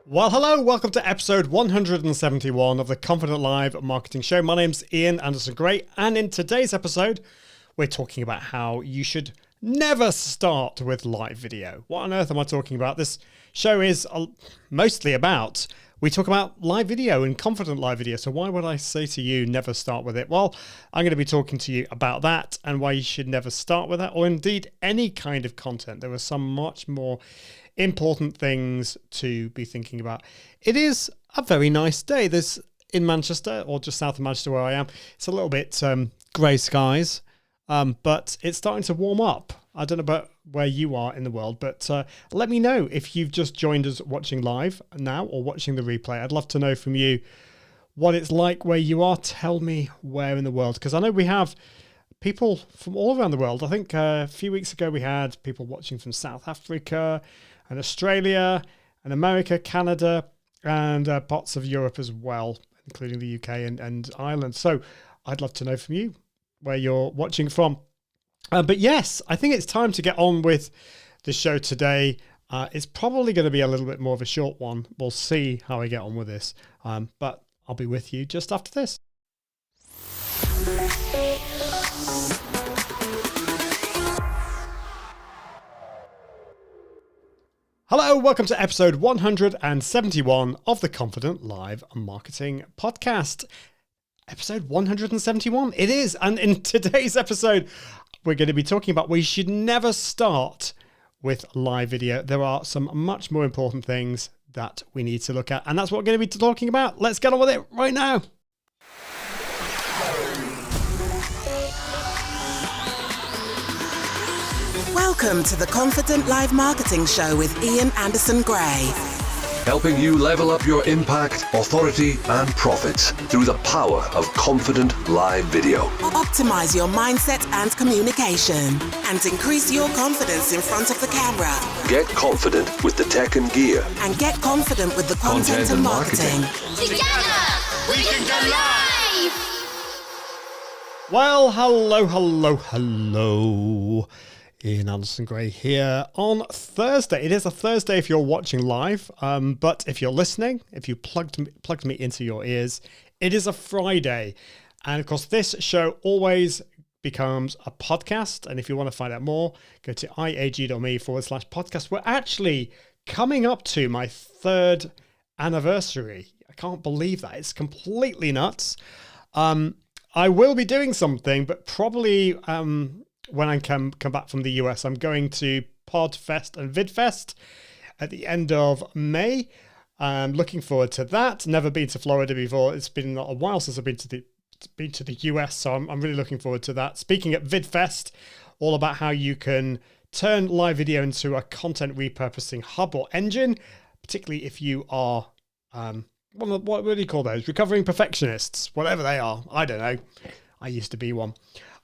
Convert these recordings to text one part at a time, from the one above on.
Well, hello, welcome to episode 171 of the Confident Live Marketing Show. My name's Ian Anderson Gray, and in today's episode, we're talking about how you should never start with live video. What on earth am I talking about? This show is mostly about, we talk about live video and confident live video. So why would I say to you, never start with it? Well, I'm going to be talking to you about that and why you should never start with that, or indeed any kind of content. There are some much more important things to be thinking about. It is a very nice day. There's in Manchester, or just south of Manchester where I am, it's a little bit grey skies, but it's starting to warm up. I don't know about where you are in the world, but let me know if you've just joined us watching live now or watching the replay. I'd love to know from you what it's like where you are. Tell me where in the world, because I know we have people from all around the world. I think a few weeks ago we had people watching from South Africa and Australia and America, Canada, and parts of Europe as well, including the UK and Ireland. So I'd love to know from you where you're watching from. But yes, I think it's time to get on with the show today. It's probably going to be a little bit more of a short one. We'll see how I get on with this. But I'll be with you just after this. Hello, welcome to episode 171 of the Confident Live Marketing Podcast. Episode 171, it is. And in today's episode, we're going to be talking about we should never start with live video. There are some much more important things that we need to look at, and that's what we're going to be talking about. Let's get on with it right now. Welcome to the Confident Live Marketing Show with Ian Anderson Gray. Helping you level up your impact, authority, and profits through the power of confident live video. Optimize your mindset and communication and increase your confidence in front of the camera. Get confident with the tech and gear. And get confident with the content and marketing. Together, we can go live! Well, hello. Ian Anderson Gray here on Thursday. It is a Thursday if you're watching live, but if you're listening, if you plugged me into your ears, it is a Friday. And of course, this show always becomes a podcast. And if you want to find out more, go to iag.me/podcast. We're actually coming up to my 3rd anniversary. I can't believe that. It's completely nuts. I will be doing something, but probably when I come back from the US, I'm going to PodFest and VidFest at the end of May. I'm looking forward to that. Never been to Florida before. It's been a while since I've been to the US, so I'm really looking forward to that. Speaking at VidFest, all about how you can turn live video into a content repurposing hub or engine, particularly if you are what do you call those? Recovering perfectionists, whatever they are. I don't know. I used to be one.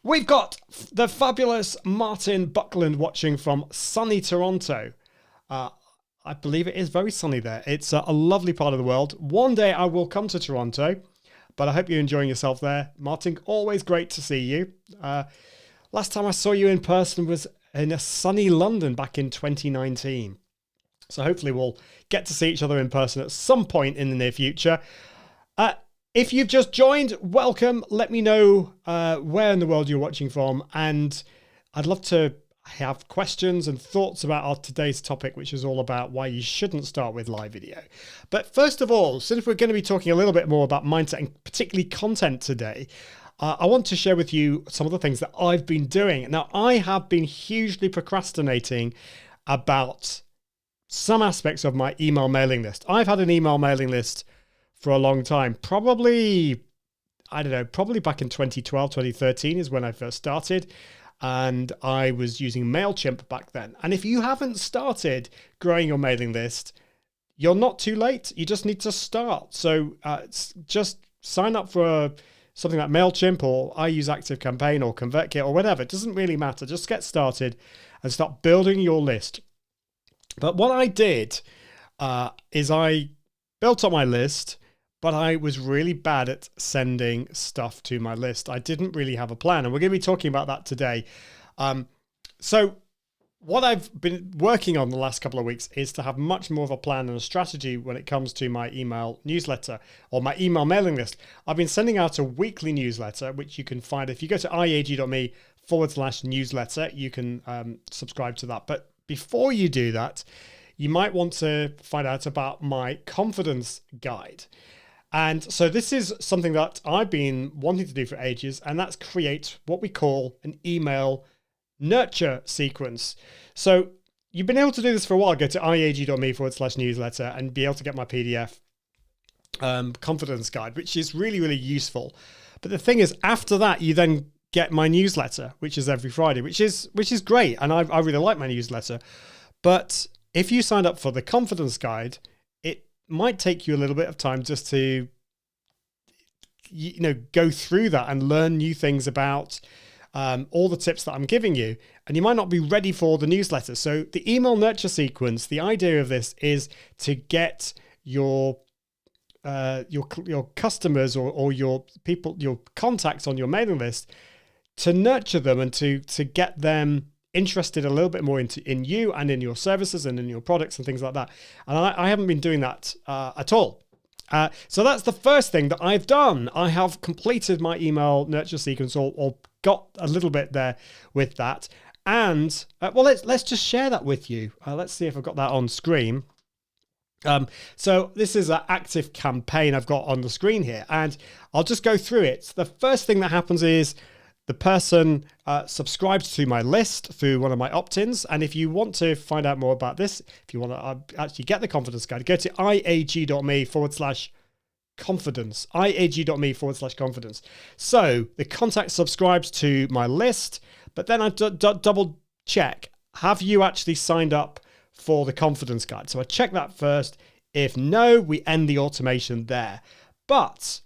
We've got the fabulous Martin Buckland watching from sunny Toronto. I believe it is very sunny there. It's a lovely part of the world. One day I will come to Toronto, but I hope you're enjoying yourself there. Martin, always great to see you. Last time I saw you in person was in a sunny London back in 2019. So hopefully we'll get to see each other in person at some point in the near future. If you've just joined, welcome. Let me know where in the world you're watching from. And I'd love to have questions and thoughts about today's topic, which is all about why you shouldn't start with live video. But first of all, since we're going to be talking a little bit more about mindset and particularly content today, I want to share with you some of the things that I've been doing. Now, I have been hugely procrastinating about some aspects of my email mailing list. I've had an email mailing list for a long time, probably back in 2012, 2013 is when I first started. And I was using MailChimp back then. And if you haven't started growing your mailing list, you're not too late. You just need to start. So just sign up for something like MailChimp, or I use ActiveCampaign or ConvertKit or whatever. It doesn't really matter. Just get started and start building your list. But what I did is I built up my list, but I was really bad at sending stuff to my list. I didn't really have a plan, and we're going to be talking about that today. So what I've been working on the last couple of weeks is to have much more of a plan and a strategy when it comes to my email newsletter or my email mailing list. I've been sending out a weekly newsletter, which you can find if you go to iag.me/newsletter, you can subscribe to that. But before you do that, you might want to find out about my confidence guide. And so this is something that I've been wanting to do for ages, and that's create what we call an email nurture sequence. So you've been able to do this for a while. Go to iag.me/newsletter and be able to get my PDF confidence guide, which is really, really useful. But the thing is, after that, you then get my newsletter, which is every Friday, which is great. And I really like my newsletter. But if you signed up for the confidence guide, it might take you a little bit of time just to, go through that and learn new things about all the tips that I'm giving you, and you might not be ready for the newsletter. So the email nurture sequence, the idea of this is to get your customers or your people, your contacts on your mailing list, to nurture them and to get them interested a little bit more in you and in your services and in your products and things like that. And I haven't been doing that at all. So that's the first thing that I've done. I have completed my email nurture sequence or got a little bit there with that. And let's just share that with you. Let's see if I've got that on screen. So this is an active campaign I've got on the screen here, and I'll just go through it. The first thing that happens is the person subscribes to my list through one of my opt-ins. And if you want to find out more about this, if you want to actually get the confidence guide, go to iag.me/confidence, iag.me/confidence. So the contact subscribes to my list, but then I double check, have you actually signed up for the confidence guide? So I check that first. If no, we end the automation there. But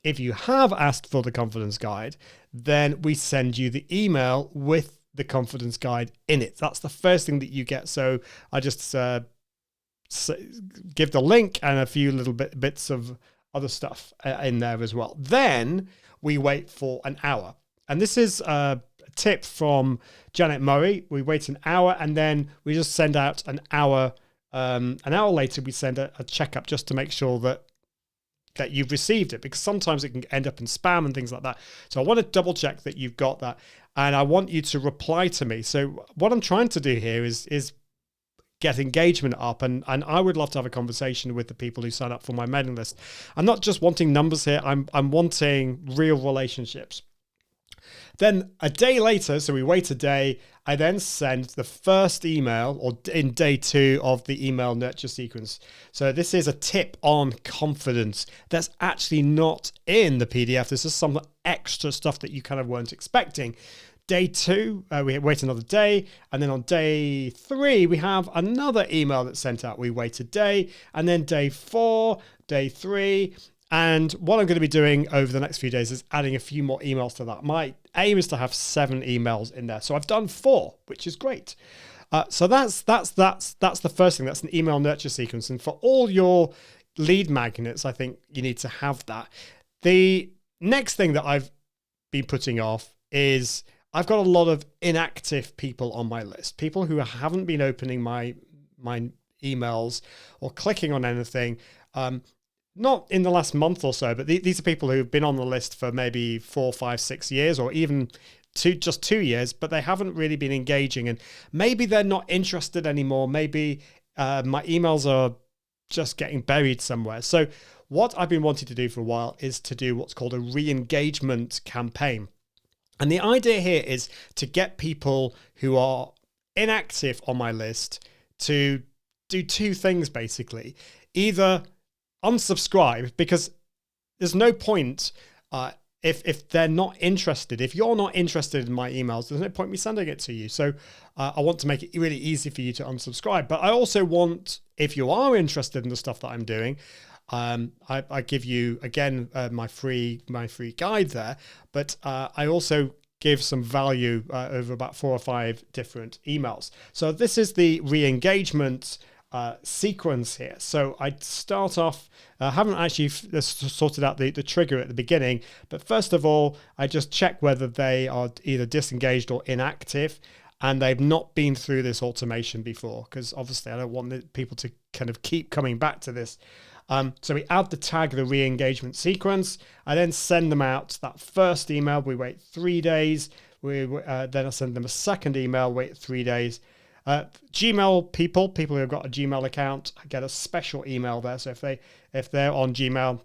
if you have asked for the confidence guide, then we send you the email with the confidence guide in it. That's the first thing that you get. So I just give the link and a few little bits of other stuff in there as well. Then we wait for an hour. And this is a tip from Janet Murray. We wait an hour and then we just send out an hour. An hour later, we send a checkup just to make sure that you've received it, because sometimes it can end up in spam and things like that. So I want to double check that you've got that, and I want you to reply to me. So what I'm trying to do here is get engagement up, and I would love to have a conversation with the people who sign up for my mailing list. I'm not just wanting numbers here, I'm wanting real relationships. Then a day later, so we wait a day, I then send the first email, or in day 2 of the email nurture sequence. So this is a tip on confidence that's actually not in the PDF. This is some extra stuff that you kind of weren't expecting. Day 2, we wait another day. And then on day 3, we have another email that's sent out. We wait a day. And then day 4, day 3. And what I'm going to be doing over the next few days is adding a few more emails to that. My aim is to have 7 emails in there. So I've done 4, which is great. So that's the first thing. That's an email nurture sequence. And for all your lead magnets, I think you need to have that. The next thing that I've been putting off is I've got a lot of inactive people on my list. People who haven't been opening my emails or clicking on anything. Not in the last month or so, but these are people who've been on the list for maybe 4, 5, 6 years, or even just 2 years, but they haven't really been engaging. And maybe they're not interested anymore. Maybe my emails are just getting buried somewhere. So what I've been wanting to do for a while is to do what's called a re-engagement campaign. And the idea here is to get people who are inactive on my list to do 2 things, basically. Either unsubscribe, because there's no point if they're not interested. If you're not interested in my emails, there's no point me sending it to you. So I want to make it really easy for you to unsubscribe. But I also want, if you are interested in the stuff that I'm doing, I give you again my free guide there. But I also give some value over about 4 or 5 different emails. So this is the re-engagement sequence here. So I start off, I haven't actually sorted out the trigger at the beginning, but first of all, I just check whether they are either disengaged or inactive. and they've not been through this automation before, because obviously I don't want people to kind of keep coming back to this. So we add the tag, the re-engagement sequence. I then send them out that first email. We wait 3 days. Then I send them a second email, wait 3 days. Gmail people who have got a Gmail account get a special email there. So if they're on Gmail,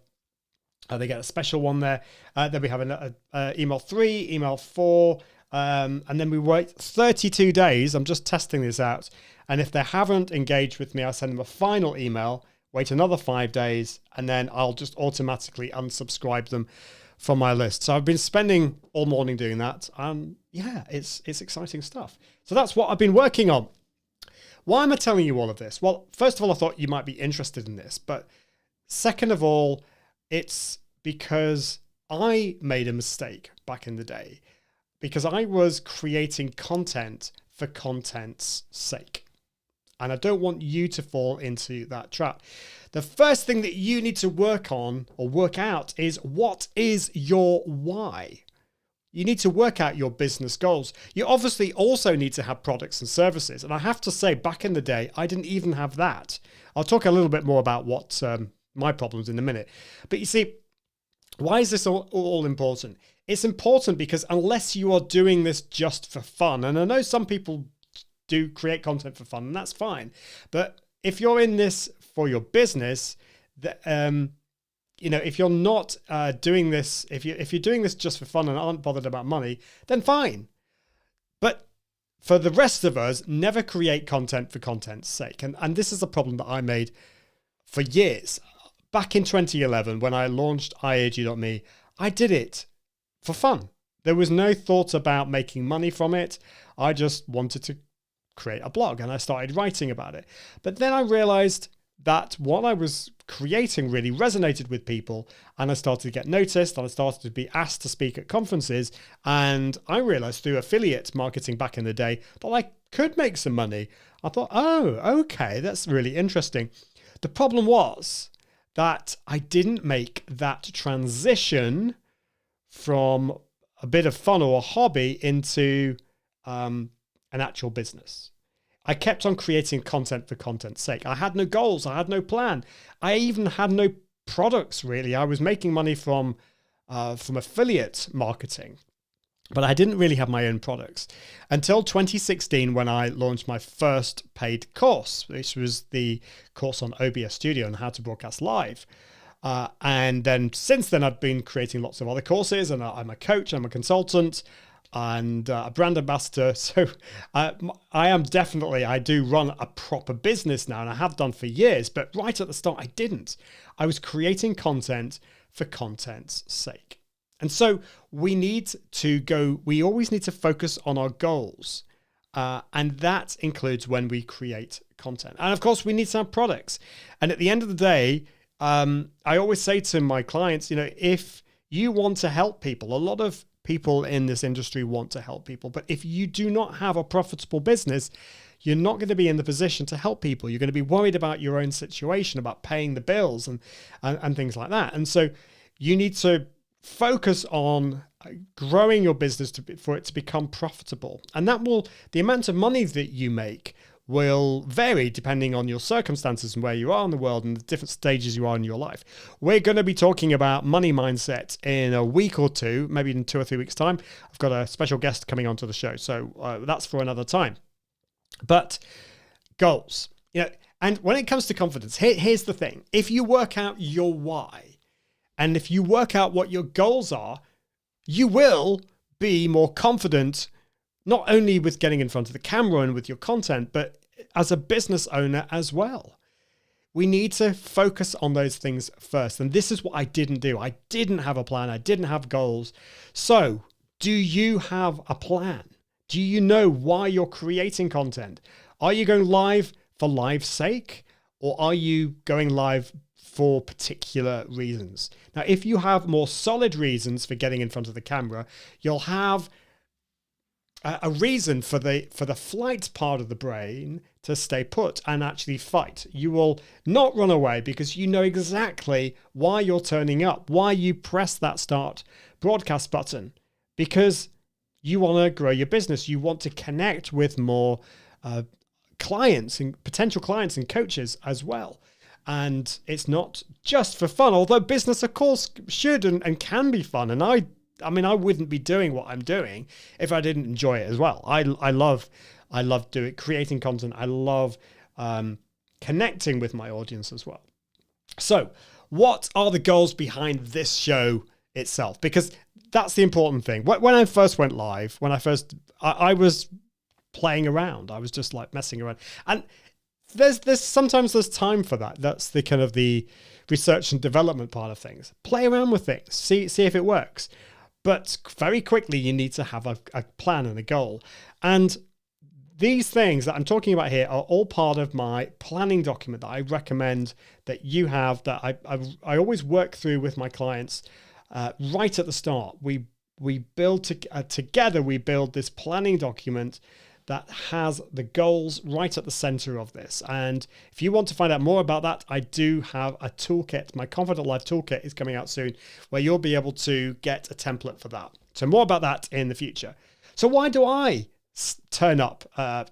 they get a special one there. Then we have an email 3, email 4, and then we wait 32 days. I'm just testing this out. And if they haven't engaged with me, I send them a final email, wait another 5 days, and then I'll just automatically unsubscribe them from my list. So I've been spending all morning doing that. Yeah, it's exciting stuff. So that's what I've been working on. Why am I telling you all of this? Well, first of all, I thought you might be interested in this. But second of all, it's because I made a mistake back in the day, because I was creating content for content's sake. And I don't want you to fall into that trap. The first thing that you need to work on or work out is, what is your why? You need to work out your business goals. You obviously also need to have products and services. And I have to say, back in the day, I didn't even have that. I'll talk a little bit more about what my problems in a minute. But you see, why is this all important? It's important because unless you are doing this just for fun, and I know some people do create content for fun, and that's fine. But if you're in this for your business, if you're not doing this, if you're doing this just for fun and aren't bothered about money, then fine. But for the rest of us, never create content for content's sake. And this is a problem that I made for years. Back in 2011, when I launched iag.me, I did it for fun. There was no thought about making money from it. I just wanted to create a blog, and I started writing about it. But then I realized that what I was creating really resonated with people, and I started to get noticed, and I started to be asked to speak at conferences, and I realized through affiliate marketing back in the day that I could make some money. I thought, oh, okay, that's really interesting. The problem was that I didn't make that transition from a bit of fun or a hobby into an actual business. I kept on creating content for content's sake. I had no goals. I had no plan. I even had no products, really. I was making money from affiliate marketing, but I didn't really have my own products until 2016, when I launched my first paid course, which was the course on OBS Studio and how to broadcast live. And then since then, I've been creating lots of other courses, and I'm a coach, I'm a consultant, and a brand ambassador. So I do run a proper business now, and I have done for years, but right at the start, I didn't. I was creating content for content's sake. And so we always need to focus on our goals. And that includes when we create content. And of course, we need to have products. And at the end of the day, I always say to my clients, if you want to help people, a lot of people in this industry want to help people. But if you do not have a profitable business, you're not going to be in the position to help people. You're going to be worried about your own situation, about paying the bills and things like that. And so you need to focus on growing your business for it to become profitable. And the amount of money that you make will vary depending on your circumstances and where you are in the world and the different stages you are in your life. We're going to be talking about money mindset in a week or two, maybe in 2 or 3 weeks' time. I've got a special guest coming onto the show, so that's for another time. But goals, and when it comes to confidence, here's the thing. If you work out your why, and if you work out what your goals are, you will be more confident, not only with getting in front of the camera and with your content, but as a business owner as well. We need to focus on those things first. And this is what I didn't do. I didn't have a plan. I didn't have goals. So, do you have a plan? Do you know why you're creating content? Are you going live for live's sake? Or are you going live for particular reasons? Now, if you have more solid reasons for getting in front of the camera, you'll have a reason for the flight part of the brain to stay put and actually fight. You will not run away because you know exactly why you're turning up, why you press that start broadcast button, because You want to grow your business. You want to connect with more clients and potential clients and coaches as well. And it's not just for fun, although business, of course, should and can be fun. And I wouldn't be doing what I'm doing if I didn't enjoy it as well. I love creating content. I love connecting with my audience as well. So what are the goals behind this show itself? Because that's the important thing. When I first went live, I was playing around. I was just like messing around. And there's sometimes time for that. That's the kind of the research and development part of things. Play around with things, see if it works. But very quickly, you need to have a plan and a goal. And these things that I'm talking about here are all part of my planning document that I recommend that you have, that I always work through with my clients right at the start. We build together, we build this planning document that has the goals right at the center of this. And if you want to find out more about that, I do have a toolkit. My Confident Life toolkit is coming out soon, where you'll be able to get a template for that. So more about that in the future. So why do I turn up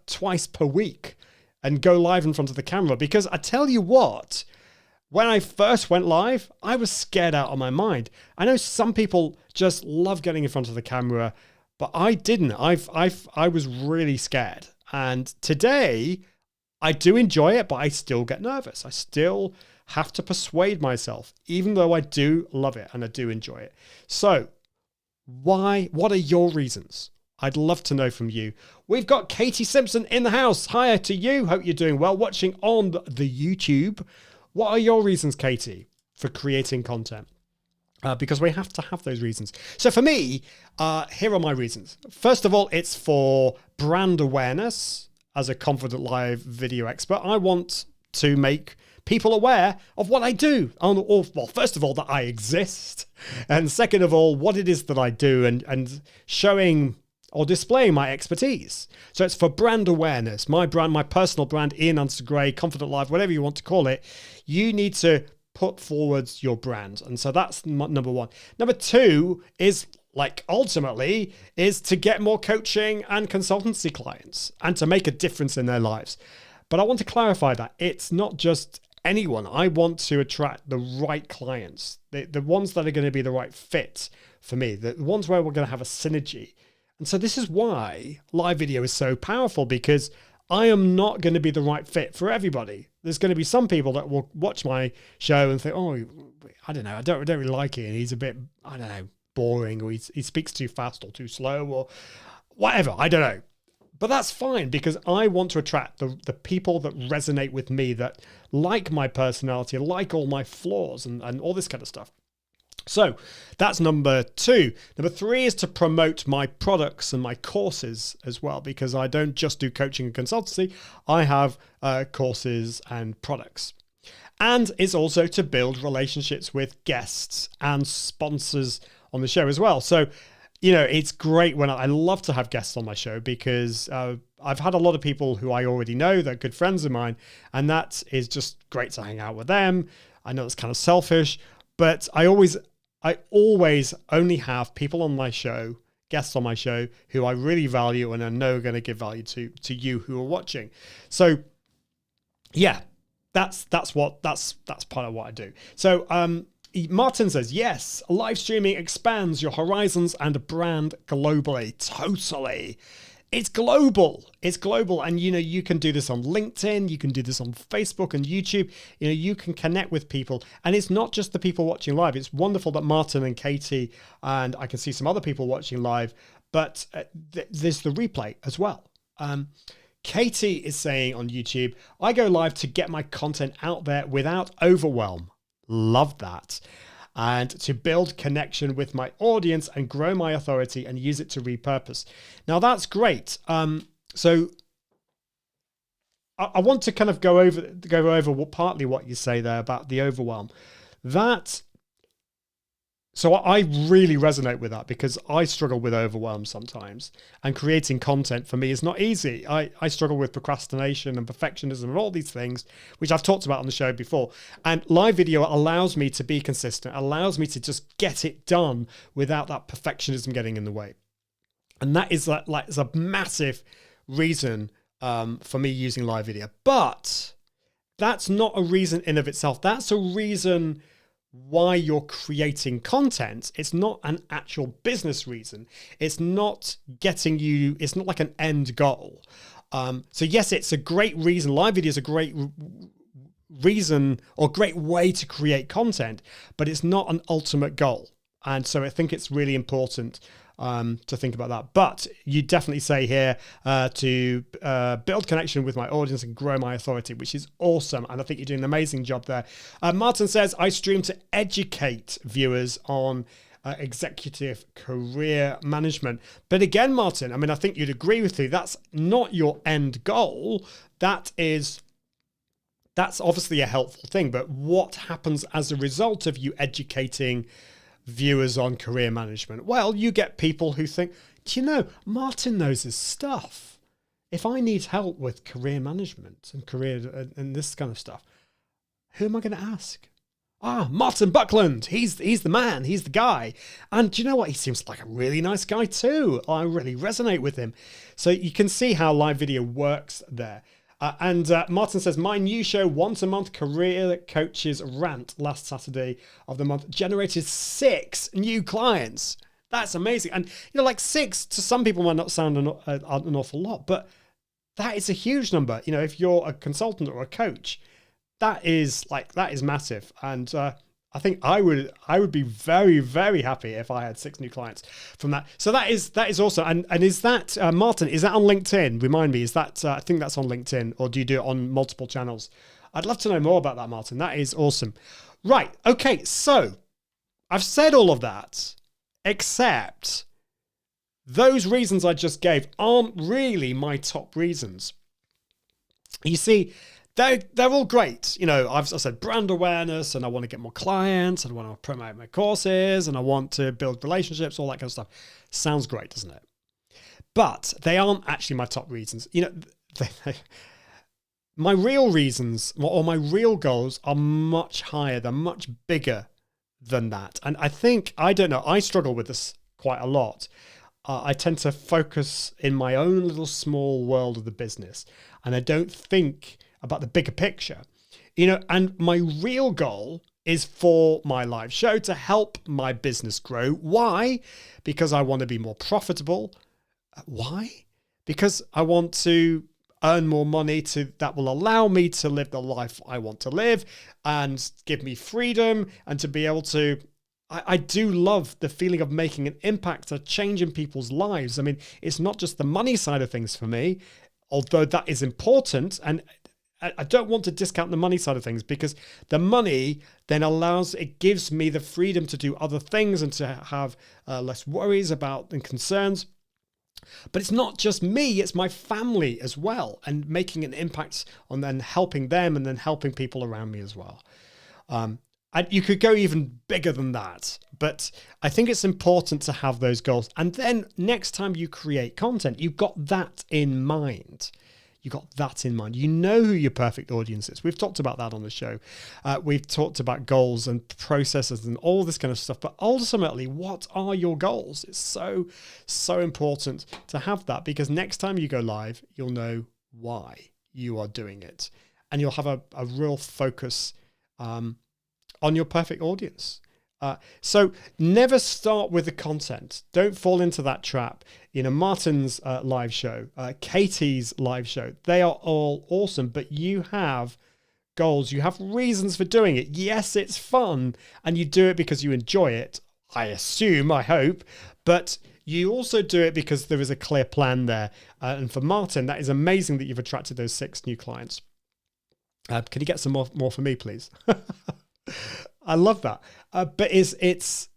twice per week and go live in front of the camera? Because I tell you what, when I first went live, I was scared out of my mind. I know some people just love getting in front of the camera, but I didn't. I was really scared. And today, I do enjoy it, but I still get nervous. I still have to persuade myself, even though I do love it and I do enjoy it. So why? What are your reasons? I'd love to know from you. We've got Katie Simpson in the house. Hiya to you. Hope you're doing well. Watching on the YouTube. What are your reasons, Katie, for creating content? Because we have to have those reasons. So for me, here are my reasons. First of all, it's for brand awareness. As a Confident Live video expert, I want to make people aware of what I do. Well, first of all, that I exist. And second of all, what it is that I do, and showing or displaying my expertise. So it's for brand awareness. My brand, my personal brand, Ian Anderson Gray, Confident Live, whatever you want to call it. You need to put forwards your brand. And so that's number one. Number two is, ultimately, is to get more coaching and consultancy clients and to make a difference in their lives. But I want to clarify that it's not just anyone. I want to attract the right clients, the ones that are going to be the right fit for me, the ones where we're going to have a synergy. And so this is why live video is so powerful, because I am not going to be the right fit for everybody. There's going to be some people that will watch my show and think, oh, I don't know, I don't really like it. And he's a bit, I don't know, boring, or he speaks too fast or too slow or whatever. I don't know. But that's fine, because I want to attract the people that resonate with me, that like my personality, like all my flaws and all this kind of stuff. So that's number two. Number three is to promote my products and my courses as well, because I don't just do coaching and consultancy. I have courses and products. And it's also to build relationships with guests and sponsors on the show as well. So, it's great when I love to have guests on my show, because I've had a lot of people who I already know, they're good friends of mine, and that is just great to hang out with them. I know it's kind of selfish, but I always only have people on my show, guests on my show, who I really value and I know are going to give value to you who are watching. So yeah, that's part of what I do. So Martin says, yes, live streaming expands your horizons and brand globally. Totally. It's global. It's global. And, you can do this on LinkedIn. You can do this on Facebook and YouTube. You can connect with people. And it's not just the people watching live. It's wonderful that Martin and Katie, and I can see some other people watching live, but there's the replay as well. Katie is saying on YouTube, I go live to get my content out there without overwhelm. Love that. And to build connection with my audience and grow my authority and use it to repurpose. Now that's great. So I want to kind of go over partly what you say there about the overwhelm. So I really resonate with that, because I struggle with overwhelm sometimes, and creating content for me is not easy. I struggle with procrastination and perfectionism and all these things, which I've talked about on the show before. And live video allows me to be consistent, allows me to just get it done without that perfectionism getting in the way. And that is like it's a massive reason for me using live video. But that's not a reason in of itself. That's a reason why you're creating content. It's not an actual business reason. It's not getting you, it's not like an end goal. So yes, it's a great reason. Live video is a great reason or great way to create content, but it's not an ultimate goal. And so I think it's really important to think about that. But you definitely say here to build connection with my audience and grow my authority, which is awesome. And I think you're doing an amazing job there. Martin says, I stream to educate viewers on executive career management. But again, Martin, I mean, I think you'd agree with me. That's not your end goal. That's obviously a helpful thing. But what happens as a result of you educating viewers on career management? Well, you get people who think, do you know, Martin knows his stuff. If I need help with career management and career and this kind of stuff, who am I going to ask? Martin Buckland. He's the man. He's the guy. And do you know what? He seems like a really nice guy too. I really resonate with him. So you can see how live video works there. And Martin says, my new show, Once a Month Career Coaches Rant, last Saturday of the month, generated 6 new clients. That's amazing. And, like 6 to some people might not sound an awful lot, but that is a huge number. If you're a consultant or a coach, that is massive. And I think I would be very, very happy if I had 6 new clients from that. So that is awesome. And is that, Martin, is that on LinkedIn? Remind me, is that, I think that's on LinkedIn, or do you do it on multiple channels? I'd love to know more about that, Martin. That is awesome. Right. Okay. So I've said all of that, except those reasons I just gave aren't really my top reasons. You see, they're all great. I said brand awareness, and I want to get more clients, and I want to promote my courses, and I want to build relationships, all that kind of stuff. Sounds great, doesn't it? But they aren't actually my top reasons. My real reasons or my real goals are much higher. They're much bigger than that. And I struggle with this quite a lot. I tend to focus in my own little small world of the business, and I don't think about the bigger picture, and my real goal is for my live show to help my business grow. Why? Because I want to be more profitable. Why? Because I want to earn more money that will allow me to live the life I want to live and give me freedom, and to be able to, I do love the feeling of making an impact, a change in people's lives. I mean, it's not just the money side of things for me, although that is important. And I don't want to discount the money side of things, because the money then it gives me the freedom to do other things and to have less worries about and concerns. But it's not just me, it's my family as well, and making an impact on then helping them and then helping people around me as well. And you could go even bigger than that, but I think it's important to have those goals. And then next time you create content, you've got that in mind. You got that in mind. You know who your perfect audience is. We've talked about that on the show. We've talked about goals and processes and all this kind of stuff. But ultimately, what are your goals? It's so, so important to have that, because next time you go live, you'll know why you are doing it. And you'll have a real focus on your perfect audience. So never start with the content. Don't fall into that trap. Martin's live show, Katie's live show, they are all awesome, but you have goals. You have reasons for doing it. Yes, it's fun, and you do it because you enjoy it, I assume, I hope, but you also do it because there is a clear plan there. And for Martin, that is amazing that you've attracted those 6 new clients. Can you get some more for me, please? I love that. But it's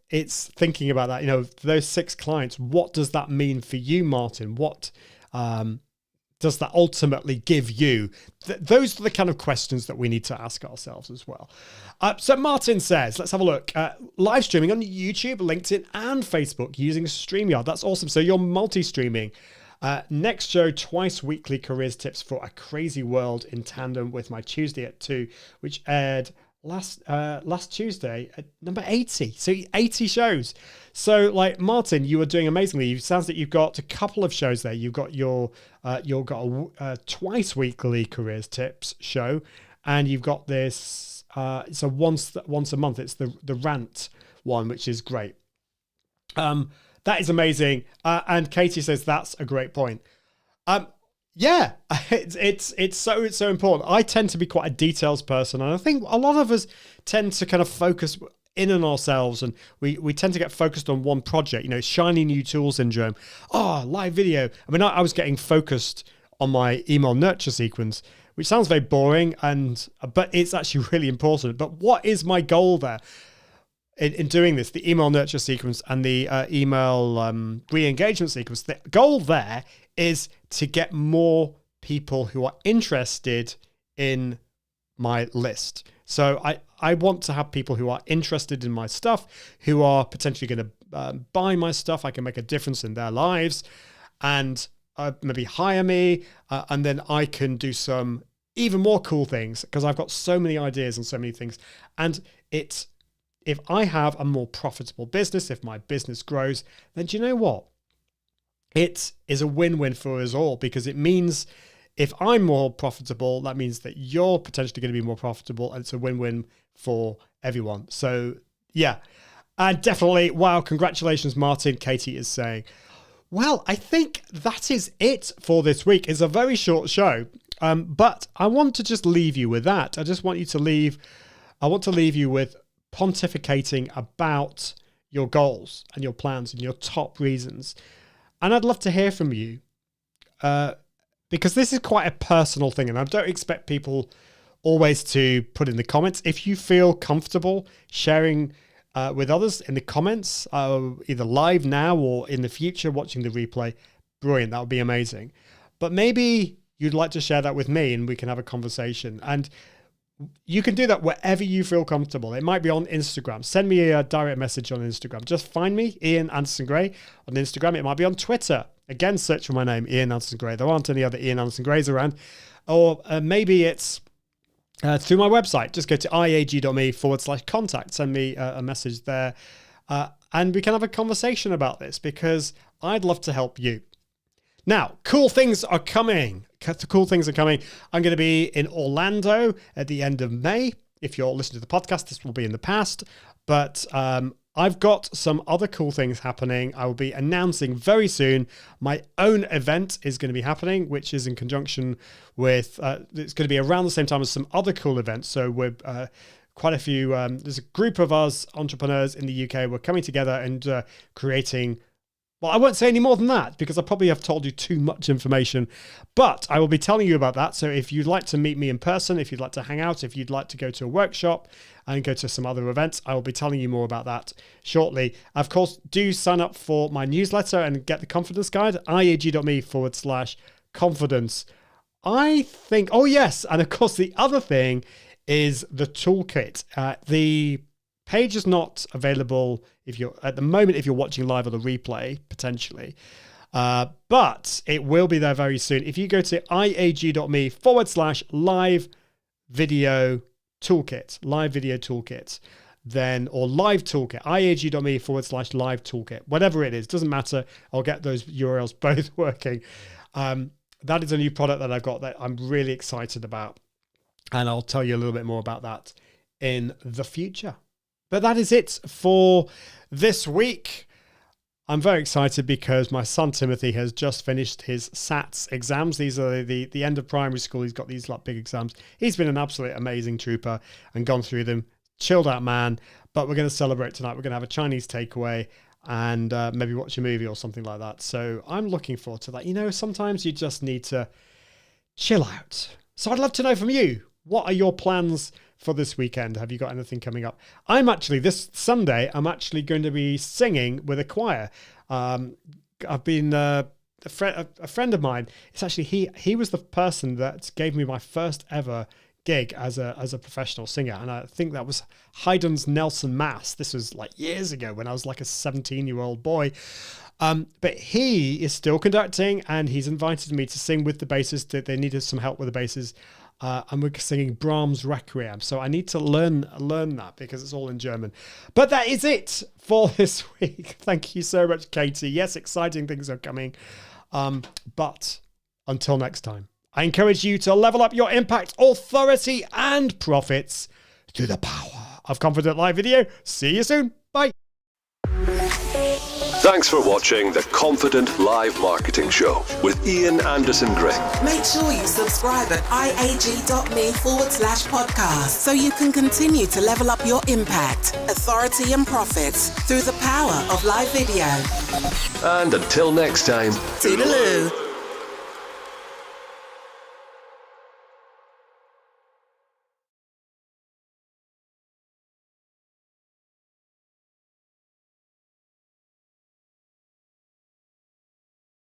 thinking about that, those 6 clients, what does that mean for you, Martin? What does that ultimately give you? Those are the kind of questions that we need to ask ourselves as well. So Martin says, let's have a look. Live streaming on YouTube, LinkedIn, and Facebook using StreamYard. That's awesome. So you're multi-streaming. Next show, twice weekly careers tips for a crazy world in tandem with my Tuesday at 2, which aired last Tuesday at number 80. So 80 shows. So like Martin, you were doing amazingly. It sounds that you've got a couple of shows there. You've got you've got a twice weekly careers tips show, and you've got this so once a month. It's the rant one, which is great. That is amazing. And Katie says that's a great point. Yeah, it's so important. I tend to be quite a details person, and I think a lot of us tend to kind of focus in on ourselves, and we tend to get focused on one project. You know, shiny new tool syndrome. Oh, live video. I mean, I was getting focused on my email nurture sequence, which sounds very boring, but it's actually really important. But what is my goal there? In doing this, the email nurture sequence and the email re-engagement sequence, the goal there is to get more people who are interested in my list. So I want to have people who are interested in my stuff, who are potentially going to buy my stuff. I can make a difference in their lives and maybe hire me. And then I can do some even more cool things because I've got so many ideas and so many things. And if I have a more profitable business, if my business grows, then do you know what? It is a win-win for us all, because it means if I'm more profitable, that means that you're potentially going to be more profitable, and it's a win-win for everyone. So yeah, and definitely, wow, congratulations, Martin, Katie is saying. Well, I think that is it for this week. It's a very short show, but I want to just leave you with that. I want to leave you with pontificating about your goals and your plans and your top reasons. And I'd love to hear from you because this is quite a personal thing, and I don't expect people always to put in the comments. If you feel comfortable sharing with others in the comments, either live now or in the future watching the replay, brilliant, that would be amazing. But maybe you'd like to share that with me and we can have a conversation. And you can do that wherever you feel comfortable. It might be on Instagram. Send me a direct message on Instagram. Just find me, Ian Anderson Gray, on Instagram. It might be on Twitter. Again, search for my name, Ian Anderson Gray. There aren't any other Ian Anderson Grays around. Or maybe it's through my website. Just go to iag.me/contact. Send me a message there. And we can have a conversation about this because I'd love to help you. Now, cool things are coming. I'm going to be in Orlando at the end of May. If you're listening to the podcast, this will be in the past. But I've got some other cool things happening. I will be announcing very soon. My own event is going to be happening, which is in conjunction with, it's going to be around the same time as some other cool events. So we're quite a few, there's a group of us entrepreneurs in the UK. We're coming together and creating. Well, I won't say any more than that because I probably have told you too much information, but I will be telling you about that. So if you'd like to meet me in person, if you'd like to hang out, if you'd like to go to a workshop and go to some other events, I will be telling you more about that shortly. Of course, do sign up for my newsletter and get the confidence guide, iag.me/confidence. I think, oh yes. And of course, the other thing is the toolkit. The page is not available if you're watching live or the replay, potentially. But it will be there very soon. If you go to iag.me/live video toolkit, then, or live toolkit, iag.me/live toolkit, whatever it is, doesn't matter. I'll get those URLs both working. That is a new product that I've got that I'm really excited about. And I'll tell you a little bit more about that in the future. But that is it for this week. I'm very excited because my son Timothy has just finished his SATs exams. These are the end of primary school. He's got these like big exams. He's been an absolute amazing trooper and gone through them. Chilled out man. But we're going to celebrate tonight. We're going to have a Chinese takeaway and maybe watch a movie or something like that. So I'm looking forward to that. You know, sometimes you just need to chill out. So I'd love to know from you. What are your plans for this weekend? Have you got anything coming up? This Sunday, I'm actually going to be singing with a choir. I've been a friend of mine. It's actually he was the person that gave me my first ever gig as a professional singer, and I think that was Haydn's Nelson Mass. This was like years ago when I was like a 17-year-old boy. But he is still conducting, and he's invited me to sing with the basses. That they needed some help with the basses. and we're singing Brahms' Requiem. So I need to learn that because it's all in German. But that is it for this week. Thank you so much, Katie. Yes, exciting things are coming. But until next time, I encourage you to level up your impact, authority, and profits through the power of Confident Live Video. See you soon. Bye. Thanks for watching the Confident Live Marketing Show with Ian Anderson Gray. Make sure you subscribe at iag.me/podcast so you can continue to level up your impact, authority, and profits through the power of live video. And until next time, Toodaloo.